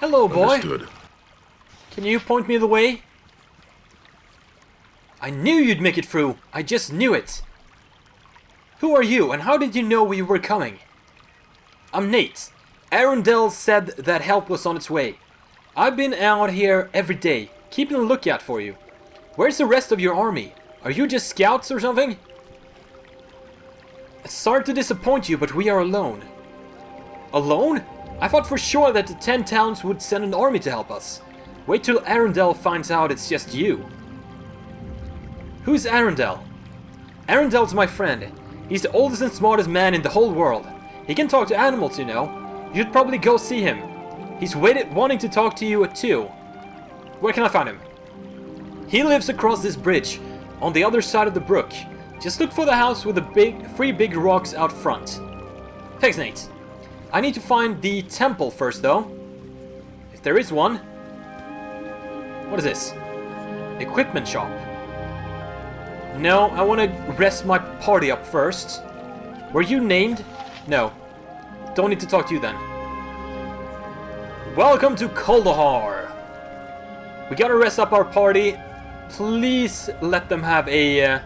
Hello, boy. Understood. Can you point me the way? I knew you'd make it through. I just knew it. Who are you, and how did you know we were coming? I'm Nate. Icewind Dale said that help was on its way. I've been out here every day, keeping a lookout for you. Where's the rest of your army? Are you just scouts or something? Sorry to disappoint you, but we are alone. Alone? I thought for sure that the 10 towns would send an army to help us. Wait till Icewind Dale finds out it's just you. Who's Icewind Dale? Icewind Dale's my friend. He's the oldest and smartest man in the whole world. He can talk to animals, you know. You'd probably go see him. He's wanting to talk to you too. Where can I find him? He lives across this bridge, on the other side of the brook. Just look for the house with the three big rocks out front. Thanks, Nate. I need to find the temple first, though. If there is one. What is this? Equipment shop. No, I want to rest my party up first. Were you named? No. Don't need to talk to you then. Welcome to Kuldahar. We gotta rest up our party. Please let them have a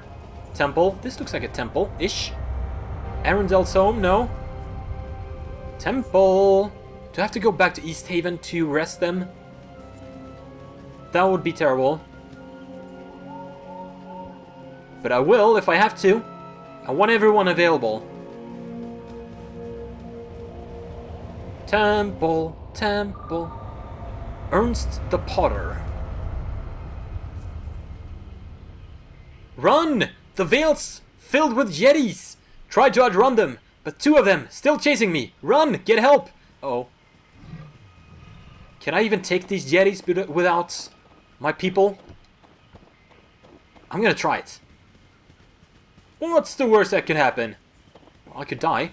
temple. This looks like a temple-ish. Icewind Dale's home? No. Temple. Do I have to go back to East Haven to rest them? That would be terrible. But I will if I have to. I want everyone available. Temple, temple. Ernst the Potter. Run! The Vale's filled with Yetis! Try to outrun them, but 2 of them still chasing me. Run! Get help! Uh-oh. Can I even take these Yetis without my people? I'm gonna try it. What's the worst that could happen? Well, I could die.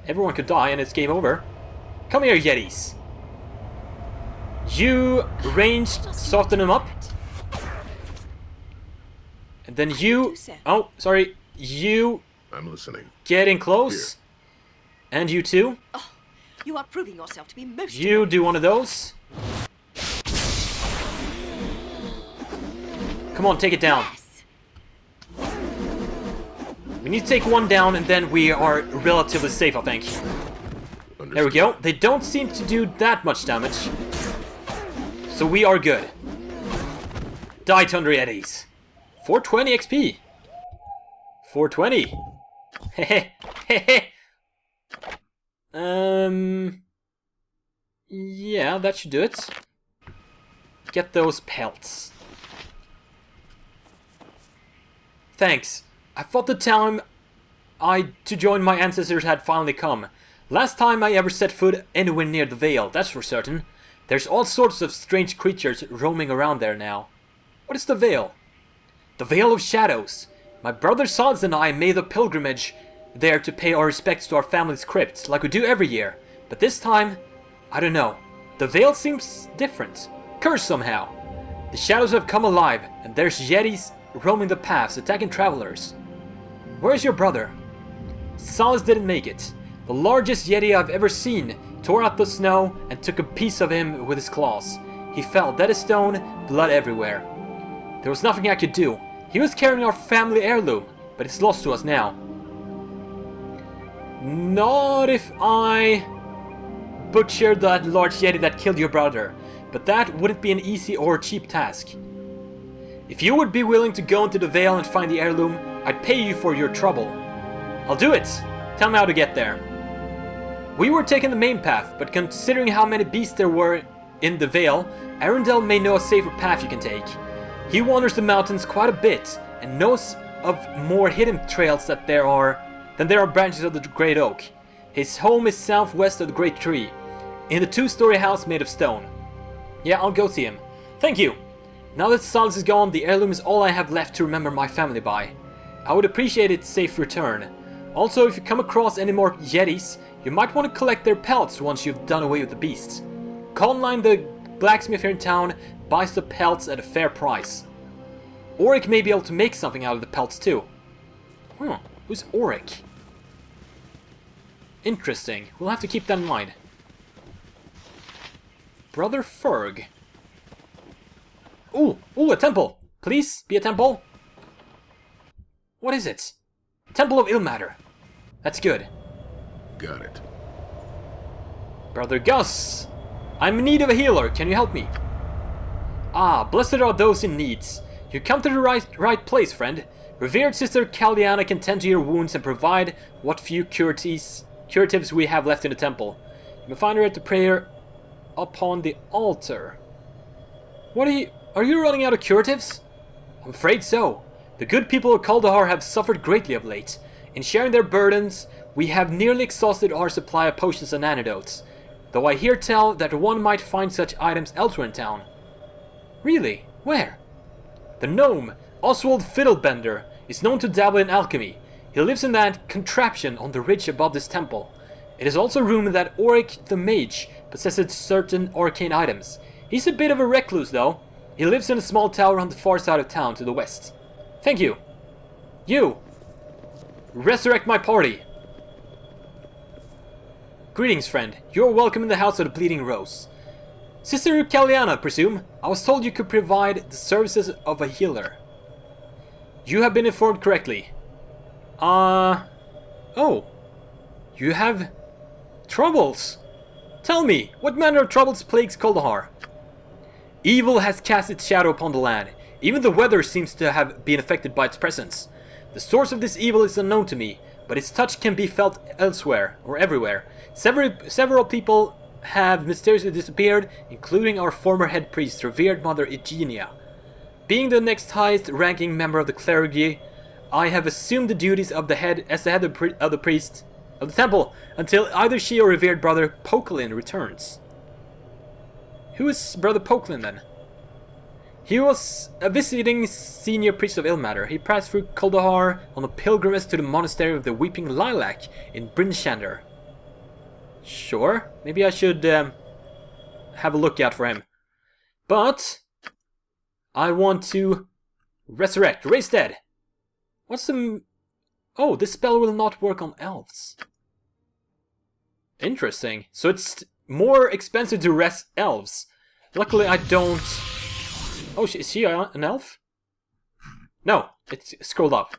Everyone could die and it's game over. Come here, Yetis. You ranged, soften them up. And then you... Oh, sorry. You... I'm listening. Getting close. Here. And you too. Oh, you are proving yourself to be most... You do one of those. Come on, take it down. Yes. We need to take one down and then we are relatively safe, I think. Understood. There we go. They don't seem to do that much damage. So we are good. Die, Tundra Eddies. 420 XP. 420. Hehe. Hehe. Yeah, that should do it. Get those pelts. Thanks. I thought the time to join my ancestors had finally come. Last time I ever set foot anywhere near the Vale, that's for certain. There's all sorts of strange creatures roaming around there now. What is the Vale? The Vale of Shadows. My brother Sods and I made a pilgrimage there to pay our respects to our family's crypts, like we do every year. But this time, I don't know. The Vale seems different. Cursed somehow. The shadows have come alive, and there's Yetis roaming the paths, attacking travelers. Where's your brother? Sods didn't make it. The largest Yeti I've ever seen tore out the snow and took a piece of him with his claws. He fell dead as stone, blood everywhere. There was nothing I could do. He was carrying our family heirloom, but it's lost to us now. Not if I butchered that large Yeti that killed your brother, but that wouldn't be an easy or cheap task. If you would be willing to go into the Vale and find the heirloom, I'd pay you for your trouble. I'll do it! Tell me how to get there. We were taking the main path, but considering how many beasts there were in the Vale, Icewind Dale may know a safer path you can take. He wanders the mountains quite a bit, and knows of more hidden trails than there are branches of the Great Oak. His home is southwest of the Great Tree, in the 2-story house made of stone. Yeah, I'll go see him. Thank you! Now that Sods is gone, the heirloom is all I have left to remember my family by. I would appreciate its safe return. Also, if you come across any more Yetis, you might want to collect their pelts once you've done away with the beasts. Conline, the blacksmith here in town, buys the pelts at a fair price. Auric may be able to make something out of the pelts too. Who's Auric? Interesting. We'll have to keep that in mind. Brother Ferg. Ooh, a temple. Please, be a temple. What is it? Temple of Ilmater. That's good. Got it. Brother Gus, I'm in need of a healer. Can you help me? Ah, blessed are those in need. You come to the right place, friend. Revered Sister Kaldiana can tend to your wounds and provide what few curatives we have left in the temple. You may find her at the prayer upon the altar. What are you running out of curatives? I'm afraid so. The good people of Kuldahar have suffered greatly of late. In sharing their burdens, we have nearly exhausted our supply of potions and antidotes. Though I hear tell that one might find such items elsewhere in town. Really? Where? The gnome, Oswald Fiddlebender, is known to dabble in alchemy. He lives in that contraption on the ridge above this temple. It is also rumored that Auric the Mage possesses certain arcane items. He's a bit of a recluse though. He lives in a small tower on the far side of town to the west. Thank you. You! Resurrect my party! Greetings, friend. You're welcome in the House of the Bleeding Rose. Sister Kalliana, presume? I was told you could provide the services of a healer. You have been informed correctly. Oh. You have troubles. Tell me, what manner of troubles plagues Kuldahar? Evil has cast its shadow upon the land. Even the weather seems to have been affected by its presence. The source of this evil is unknown to me, but its touch can be felt elsewhere, or everywhere. Several people have mysteriously disappeared, including our former head priest, revered Mother Eugenia. Being the next highest ranking member of the clergy, I have assumed the duties of the head of the temple until either she or revered Brother Pokelin returns. Who is Brother Pokelin then? He was a visiting senior priest of Ilmater. He passed through Kuldahar on a pilgrimage to the monastery of the Weeping Lilac in Brinchander. Sure, maybe I should have a look out for him. But I want to resurrect, raise dead. What's the... Oh, this spell will not work on elves. Interesting. So it's more expensive to rest elves. Luckily I don't... Oh, is she an elf? No, it's scrolled up.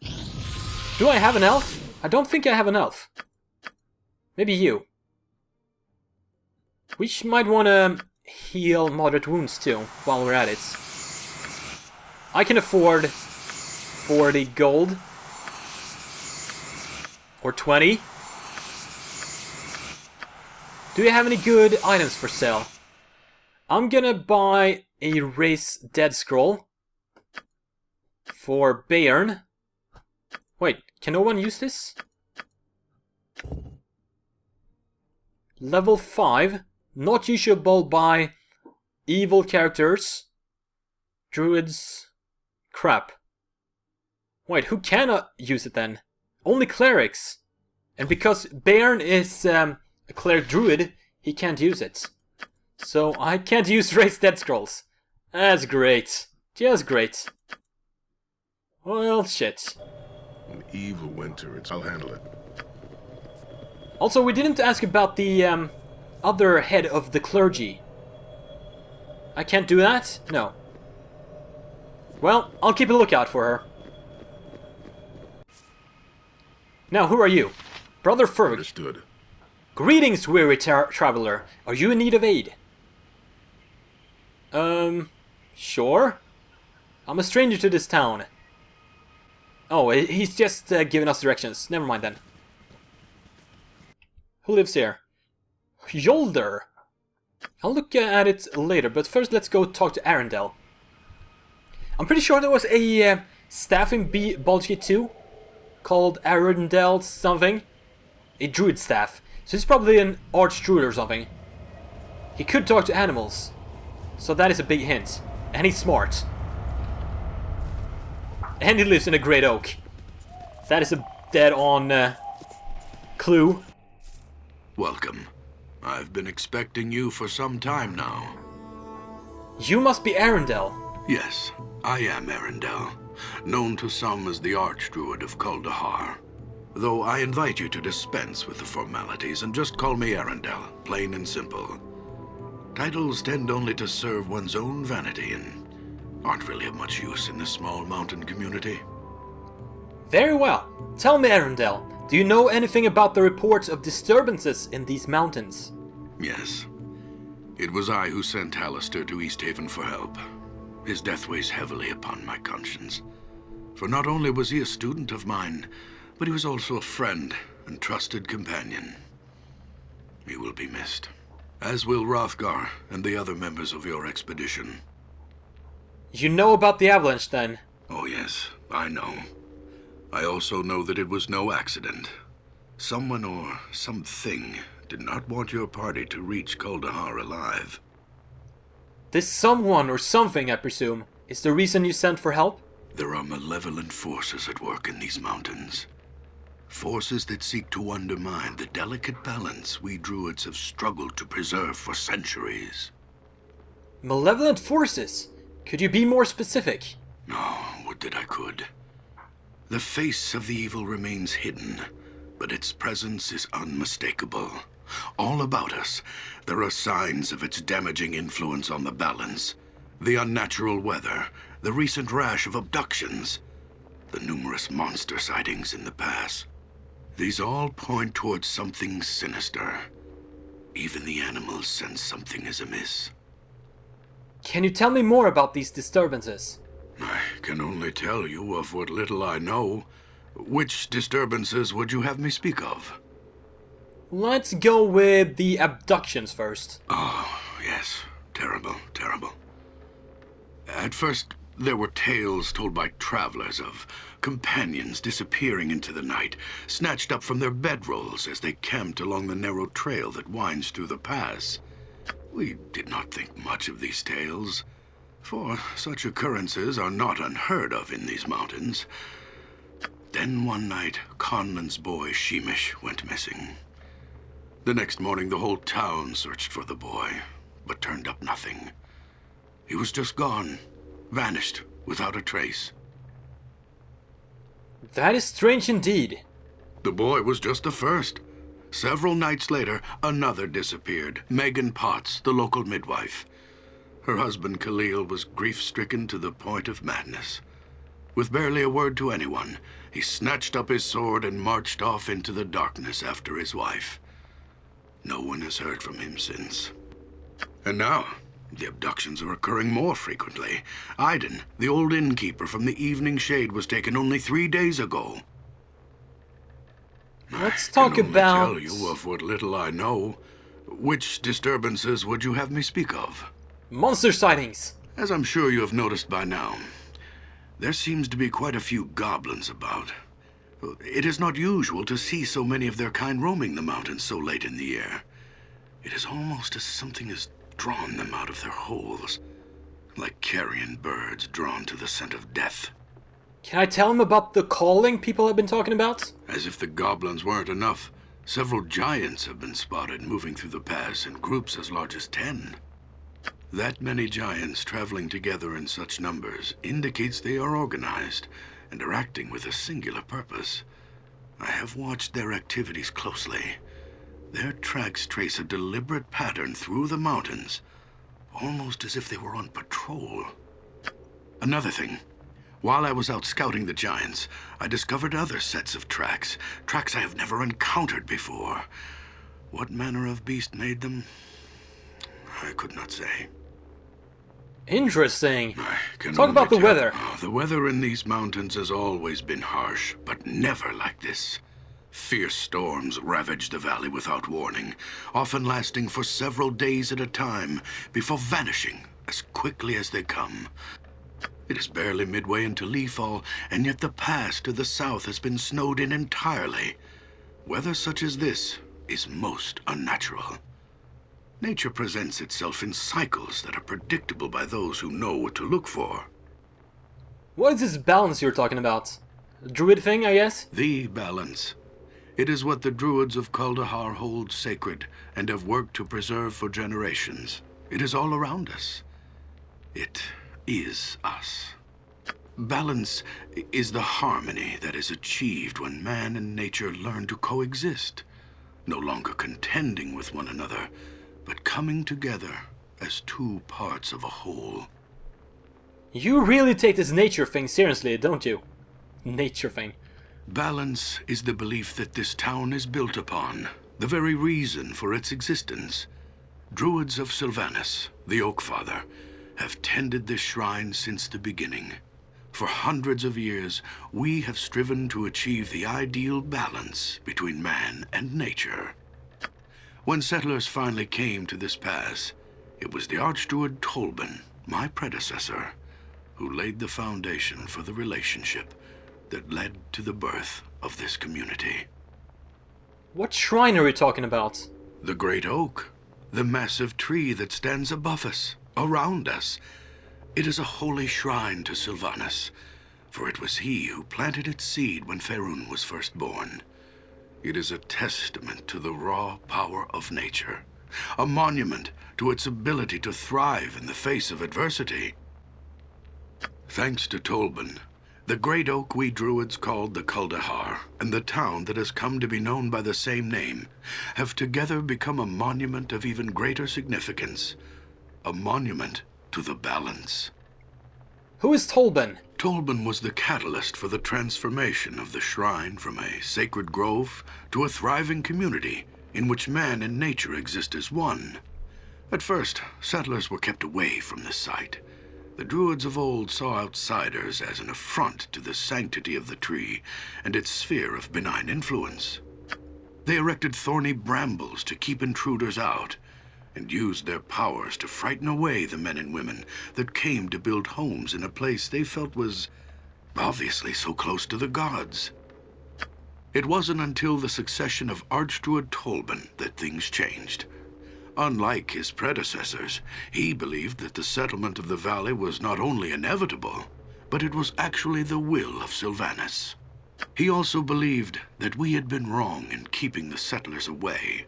Do I have an elf? I don't think I have an elf. Maybe you. We might want to heal moderate wounds too, while we're at it. I can afford 40 gold. Or 20. Do you have any good items for sale? I'm gonna buy a Raise Dead scroll. For Bairn. Wait, can no one use this? Level 5. Not usable by evil characters. Druids. Crap. Wait, who cannot use it then? Only clerics. And because Bairn is a cleric druid, he can't use it. So I can't use Raise Dead scrolls. That's great. Just great. Well, shit. An evil winter. I'll handle it. Also, we didn't ask about the other head of the clergy. I can't do that? No. Well, I'll keep a lookout for her. Now, who are you? Brother Ferg. Understood. Greetings, weary traveler. Are you in need of aid? Sure. I'm a stranger to this town. Oh, he's just giving us directions. Never mind then. Who lives here? Yolder. I'll look at it later, but first let's go talk to Arendelle. I'm pretty sure there was a staff in Baldur's Gate 2 called Arendelle something. A druid staff. So he's probably an archdruid or something. He could talk to animals. So that is a big hint. And he's smart. And he lives in a great oak. That is a dead-on clue. Welcome. I've been expecting you for some time now. You must be Arendelle. Yes, I am Arendelle, known to some as the Archdruid of Kuldahar. Though I invite you to dispense with the formalities and just call me Arendelle, plain and simple. Titles tend only to serve one's own vanity and aren't really of much use in this small mountain community. Very well. Tell me, Arundel, do you know anything about the reports of disturbances in these mountains? Yes. It was I who sent Hallister to East Haven for help. His death weighs heavily upon my conscience. For not only was he a student of mine, but he was also a friend and trusted companion. He will be missed. As will Hrothgar and the other members of your expedition. You know about the avalanche, then? Oh yes, I know. I also know that it was no accident. Someone or something did not want your party to reach Kuldahar alive. This someone or something, I presume, is the reason you sent for help? There are malevolent forces at work in these mountains. Forces that seek to undermine the delicate balance we druids have struggled to preserve for centuries. Malevolent forces? Could you be more specific? Oh, would that I could. The face of the evil remains hidden, but its presence is unmistakable. All about us, there are signs of its damaging influence on the balance. The unnatural weather, the recent rash of abductions, the numerous monster sightings in the pass. These all point towards something sinister. Even the animals sense something is amiss. Can you tell me more about these disturbances? I can only tell you of what little I know. Which disturbances would you have me speak of? Let's go with the abductions first. Oh, yes. Terrible, terrible. At first, there were tales told by travelers of companions disappearing into the night, snatched up from their bedrolls as they camped along the narrow trail that winds through the pass. We did not think much of these tales, for such occurrences are not unheard of in these mountains. Then one night, Conlan's boy Sheemish went missing. The next morning, the whole town searched for the boy, but turned up nothing. He was just gone, vanished without a trace. That is strange indeed. The boy was just the first. Several nights later, another disappeared, Megan Potts, the local midwife. Her husband Khalil was grief-stricken to the point of madness. With barely a word to anyone, he snatched up his sword and marched off into the darkness after his wife. No one has heard from him since. And now, the abductions are occurring more frequently. Aiden, the old innkeeper from the Evening Shade, was taken only 3 days ago. Let's talk about... I can only tell you of what little I know. Which disturbances would you have me speak of? Monster sightings! As I'm sure you have noticed by now, there seems to be quite a few goblins about. It is not usual to see so many of their kind roaming the mountains so late in the year. It is almost as something has drawn them out of their holes, like carrion birds drawn to the scent of death. Can I tell him about the calling people have been talking about? As if the goblins weren't enough, several giants have been spotted moving through the pass in groups as large as 10. That many giants traveling together in such numbers indicates they are organized and are acting with a singular purpose. I have watched their activities closely. Their tracks trace a deliberate pattern through the mountains, almost as if they were on patrol. Another thing, while I was out scouting the giants, I discovered other sets of tracks I have never encountered before. What manner of beast made them? I could not say. Interesting. I can Talk about the only tell- weather. The weather in these mountains has always been harsh, but never like this. Fierce storms ravage the valley without warning, often lasting for several days at a time, before vanishing as quickly as they come. It is barely midway into leafall, and yet the pass to the south has been snowed in entirely. Weather such as this is most unnatural. Nature presents itself in cycles that are predictable by those who know what to look for. What is this balance you're talking about? A druid thing, I guess? The balance. It is what the druids of Kuldahar hold sacred and have worked to preserve for generations. It is all around us. It is us. Balance is the harmony that is achieved when man and nature learn to coexist, no longer contending with one another, but coming together as two parts of a whole. You really take this nature thing seriously, don't you? Nature thing. Balance is the belief that this town is built upon, the very reason for its existence. Druids of Sylvanas, the Oak Father, have tended this shrine since the beginning. For hundreds of years, we have striven to achieve the ideal balance between man and nature. When settlers finally came to this pass, it was the Archdruid Tolben, my predecessor, who laid the foundation for the relationship that led to the birth of this community. What shrine are we talking about? The Great Oak, the massive tree that stands above us, around us. It is a holy shrine to Sylvanas, for it was he who planted its seed when Faerûn was first born. It is a testament to the raw power of nature, a monument to its ability to thrive in the face of adversity. Thanks to Tolben, the great oak we druids called the Kuldahar, and the town that has come to be known by the same name, have together become a monument of even greater significance. A monument to the balance. Who is Tolben? Tolben was the catalyst for the transformation of the shrine from a sacred grove to a thriving community in which man and nature exist as one. At first, settlers were kept away from the site. The druids of old saw outsiders as an affront to the sanctity of the tree and its sphere of benign influence. They erected thorny brambles to keep intruders out, and used their powers to frighten away the men and women that came to build homes in a place they felt was obviously so close to the gods. It wasn't until the succession of Archdruid Tolben that things changed. Unlike his predecessors, he believed that the settlement of the valley was not only inevitable, but it was actually the will of Sylvanas. He also believed that we had been wrong in keeping the settlers away,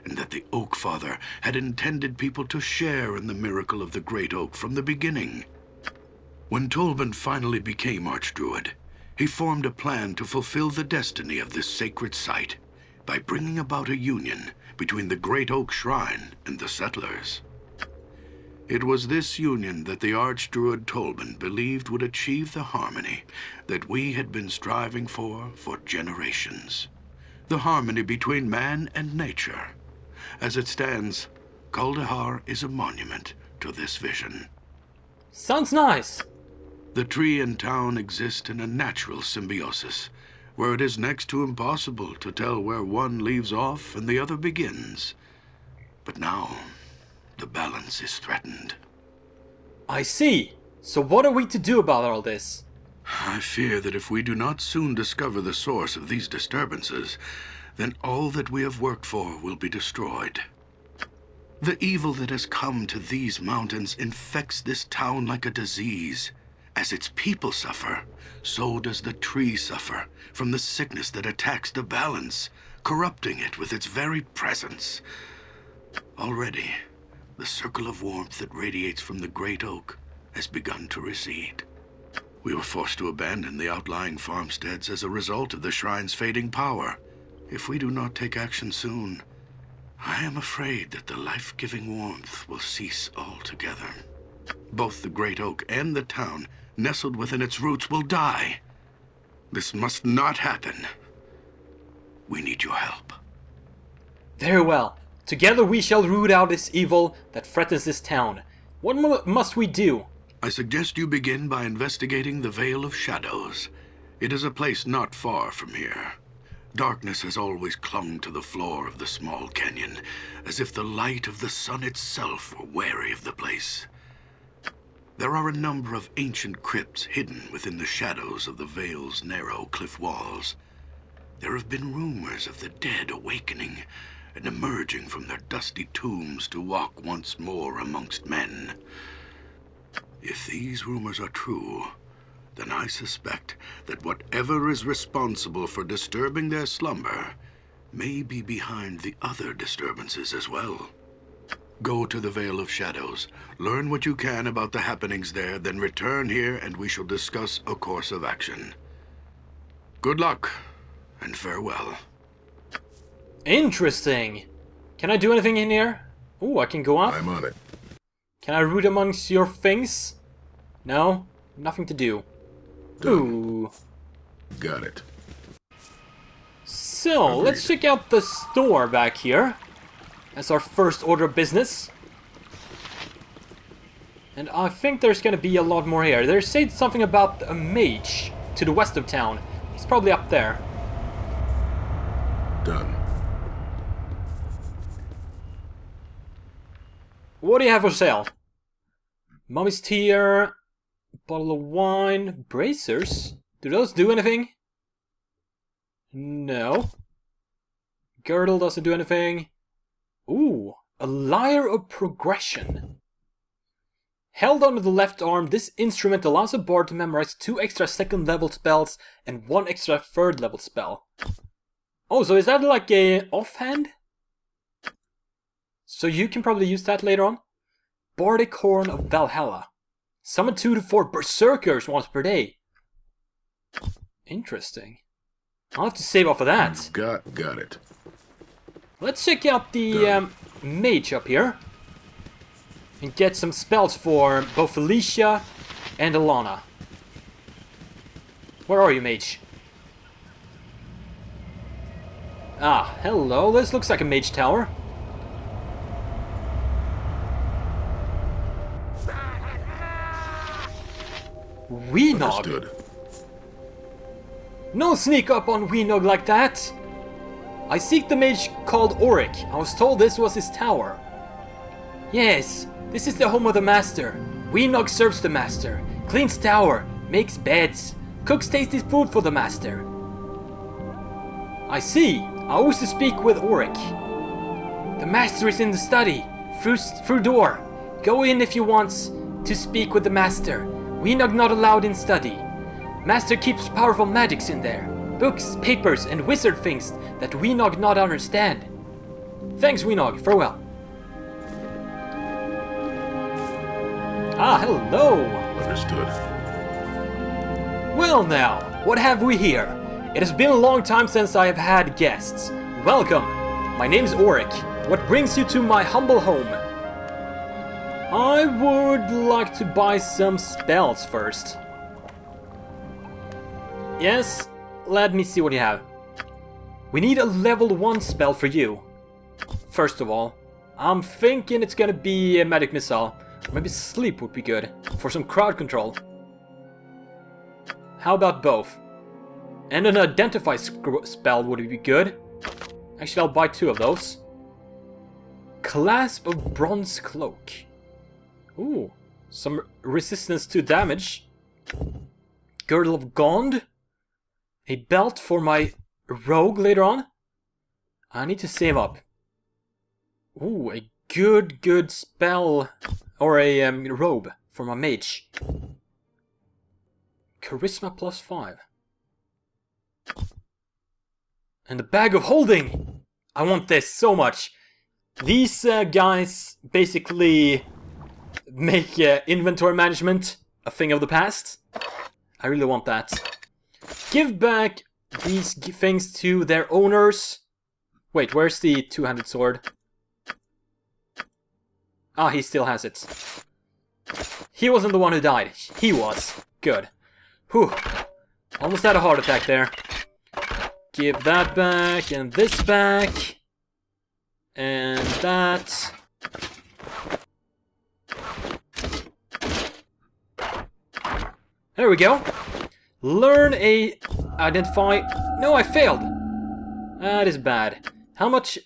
and that the Oak Father had intended people to share in the miracle of the Great Oak from the beginning. When Tolben finally became Archdruid, he formed a plan to fulfill the destiny of this sacred site by bringing about a union between the Great Oak Shrine and the settlers. It was this union that the Archdruid Tolben believed would achieve the harmony that we had been striving for generations. The harmony between man and nature. As it stands, Kuldahar is a monument to this vision. Sounds nice. The tree and town exist in a natural symbiosis, where it is next to impossible to tell where one leaves off and the other begins. But now, the balance is threatened. I see. So what are we to do about all this? I fear that if we do not soon discover the source of these disturbances, then all that we have worked for will be destroyed. The evil that has come to these mountains infects this town like a disease. As its people suffer, so does the tree suffer from the sickness that attacks the balance, corrupting it with its very presence. Already, the circle of warmth that radiates from the great oak has begun to recede. We were forced to abandon the outlying farmsteads as a result of the shrine's fading power. If we do not take action soon, I am afraid that the life-giving warmth will cease altogether. Both the great oak and the town nestled within its roots will die. This must not happen. We need your help. Very well. Together we shall root out this evil that threatens this town. What must we do? I suggest you begin by investigating the Vale of Shadows. It is a place not far from here. Darkness has always clung to the floor of the small canyon, as if the light of the sun itself were wary of the place. There are a number of ancient crypts hidden within the shadows of the Vale's narrow cliff walls. There have been rumors of the dead awakening and emerging from their dusty tombs to walk once more amongst men. If these rumors are true, then I suspect that whatever is responsible for disturbing their slumber may be behind the other disturbances as well. Go to the Vale of Shadows, learn what you can about the happenings there, then return here and we shall discuss a course of action. Good luck, and farewell. Interesting. Can I do anything in here? Ooh, I can go up. I'm on it. Can I root amongst your things? No? Nothing to do. Ooh. Got it. So, let's check out the store back here. As our first order of business. And I think there's gonna be a lot more here. They said something about a mage to the west of town. He's probably up there. Done. What do you have for sale? Mummy's tear, bottle of wine, bracers. Do those do anything? No. Girdle doesn't do anything. Ooh, a lyre of progression. Held under the left arm, this instrument allows a bard to memorize 2 extra second level spells and 1 extra third level spell. Oh, so is that like a offhand? So you can probably use that later on. Bardic Horn of Valhalla. Summon 2 to 4 berserkers once per day. Interesting. I'll have to save off of that. Got it. Let's check out the mage up here. And get some spells for both Felicia and Alana. Where are you, mage? Ah, hello. This looks like a mage tower. Weenog. Understood. No sneak up on Weenog like that. I seek the mage called Auric. I was told this was his tower. Yes, this is the home of the master. Weenog serves the master, cleans tower, makes beds, cooks tasty food for the master. I see. I wish to speak with Auric. The master is in the study, through door. Go in if you want to speak with the master. Weenog not allowed in study. Master keeps powerful magics in there. Books, papers, and wizard things that Weenog not understand. Thanks, Weenog. Farewell. Ah, hello. Understood. Well now, what have we here? It has been a long time since I have had guests. Welcome. My name's Auric. What brings you to my humble home? I would like to buy some spells first. Yes, let me see what you have. We need a level 1 spell for you. First of all, I'm thinking it's gonna be a magic missile. Maybe sleep would be good for some crowd control. How about both? And an identify spell would be good. Actually, I'll buy 2 of those. Clasp of Bronze Cloak. Ooh, some resistance to damage. Girdle of Gond. A belt for my rogue later on. I need to save up. Ooh, a good spell. Or a robe for my mage. Charisma plus 5. And the bag of holding! I want this so much. These guys basically make inventory management a thing of the past. I really want that. Give back these things to their owners. Wait, where's the two-handed sword? Ah, he still has it. He wasn't the one who died. He was. Good. Whew. Almost had a heart attack there. Give that back, and this back. And that. There we go. Learn a... identify... No, I failed! That is bad. How much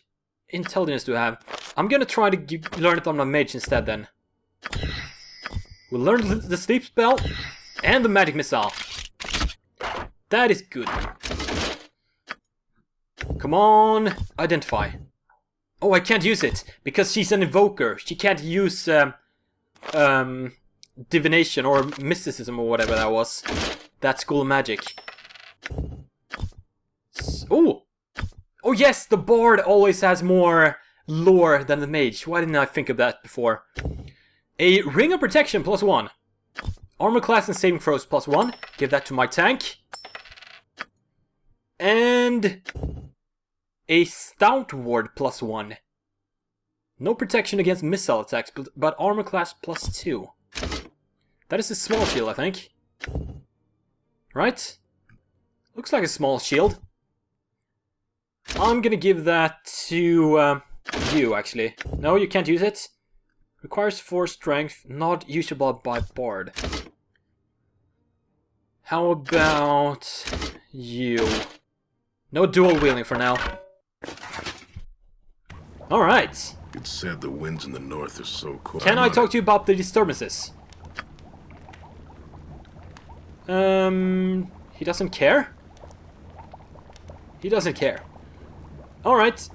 intelligence do I have? I'm gonna try to learn it on my mage instead then. We'll learn the sleep spell and the magic missile. That is good. Come on, identify. Oh, I can't use it because she's an invoker. She can't use divination or mysticism or whatever that was. That school of magic. Oh! Oh yes, the bard always has more lore than the mage. Why didn't I think of that before? A ring of protection plus 1. Armor class and saving throws plus 1. Give that to my tank. And a stout ward plus 1. No protection against missile attacks, but armor class +2. That is a small shield, I think. Right? Looks like a small shield. I'm gonna give that to you, actually. No, you can't use it. Requires 4 strength, not usable by Bard. How about you? No dual wielding for now. Alright. It's said the winds in the north are so cold. Can I talk to you about the disturbances? He doesn't care? He doesn't care. Alright.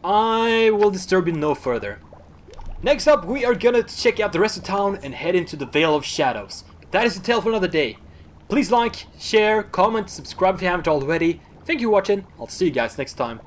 I will disturb you no further. Next up, we are gonna check out the rest of town and head into the Vale of Shadows. That is the tale for another day. Please like, share, comment, subscribe if you haven't already. Thank you for watching. I'll see you guys next time.